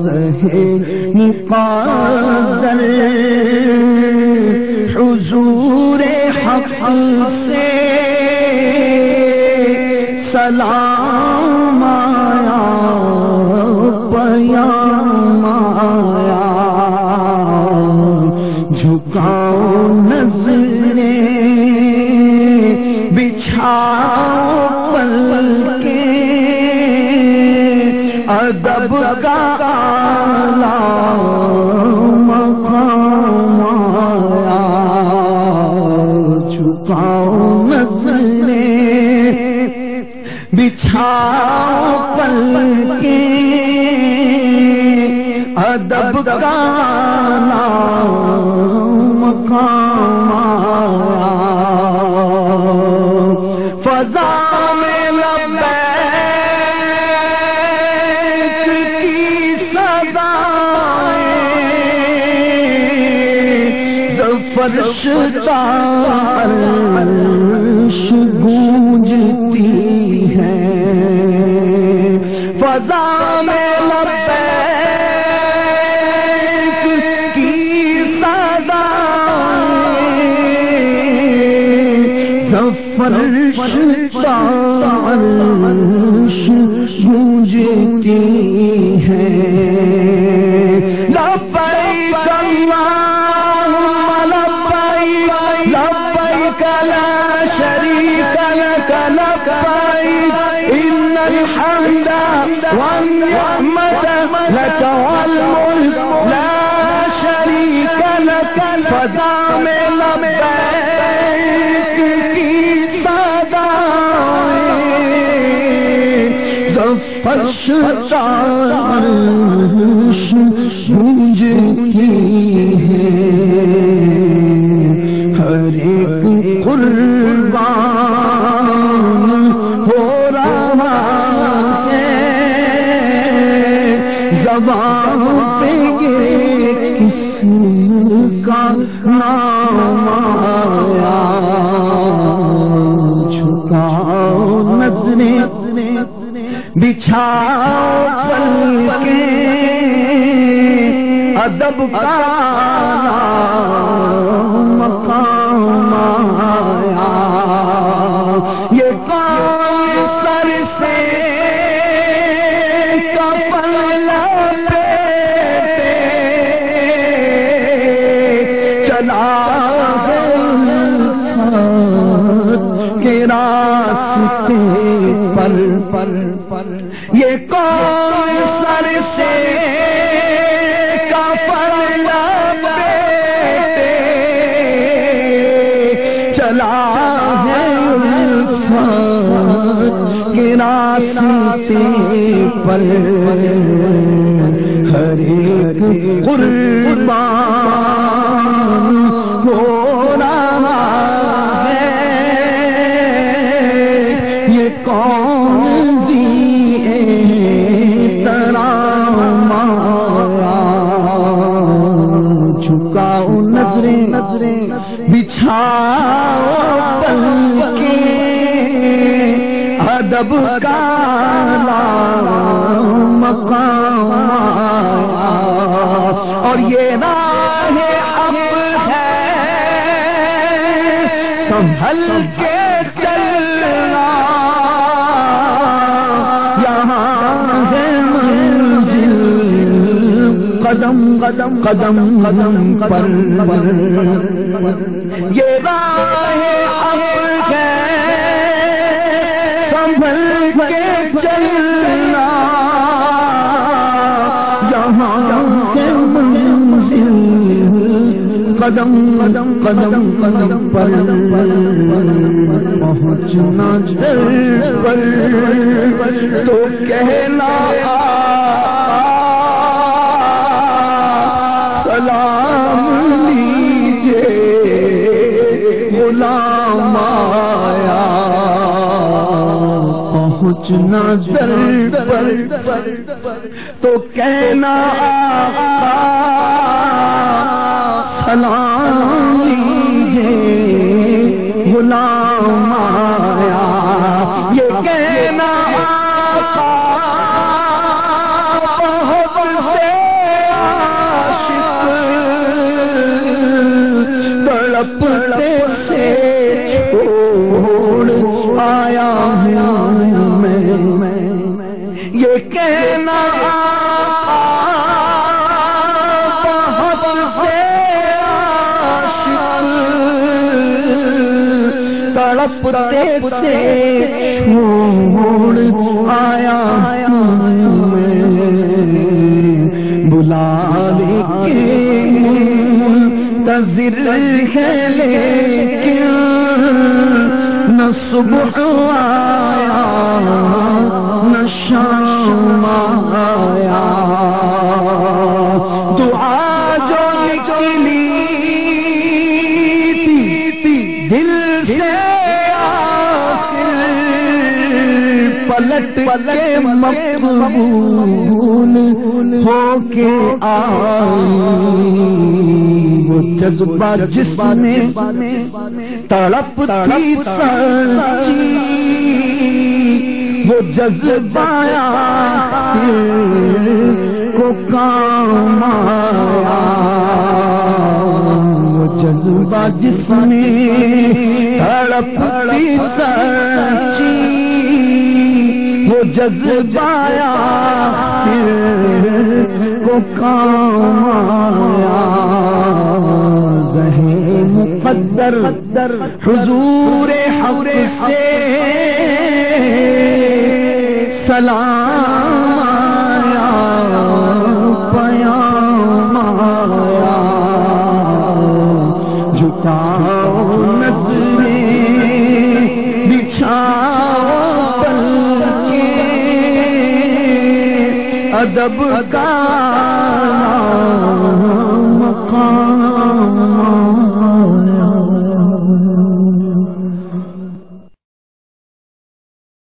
سہے مقدر حضور حق سے سلام آیا پیام آیا جھکاؤ نظریں بچھاؤ پلکیں ادب کا اعلیٰ مقام آیا جھکاؤ نظریں بچھاؤ پلکیں ادب کا مقام آیا فضا میں لبیک کی صدائیں فرش عرش گونجتی ہے فضا میں لبیک کی صدائیں فرش عرش گونجتی ہے لبیک لبیک لا شریک لک لبیک ان الحمد والنعمت لک والملک لا شریک لک فضا میں لبیک کی صدائیں فرش عرش گونجتی ہے ہر ایک قربان ہو رہا ہے زبان پہ یہ کس کا نام آیا جھکاؤ نظریں بچھاؤ پلکیں ادب کا مقام آیا یہ کون سر سے کفن لپیٹے چلا کے راستے پر یہ کون سر سے کفن لپیٹے چلا ہے الفت کے راستے پر ہر ایک قربان ہو رہا ہے یہ کون ذی احترام آیا جھکاؤ نظریں بچھاؤ پلکیں ادب کا مقام آیا اور یہ راہ حق ہے سنبھل کے چلنا یہاں ہے منزل قدم قدم قدم قدم پر یہ راہ حق ہے سنبھل کے چلنا یہاں کے منزل قدم قدم قدم قدم پر پہنچنا در پر تو کہنا سلام لیجئے غلام آیا پہنچنا در پر تو کہنا آقا سلام لیجئے غلام آیا یہ کہنا آقا بہت سے تڑپتے سے چھوڑ آیا میں بلانے کے منتظر ہے لیکن نہ صبح آیا نہ شام آیا دعا جو نکلی تھی دل سے آخر پلٹ کے مقبول ہو کے آئی وہ جذبہ جس میں تڑپ تھی سچی وہ جذبہ کو کام آیا وہ جذبہ جس میں تڑپ تھی سچی وہ جذبہ کو کام آیا ذہن مقدر حضور حق سے سلام آیا پیام آیا جھکاؤ نظریں بچھاؤ بلکہ ادب کا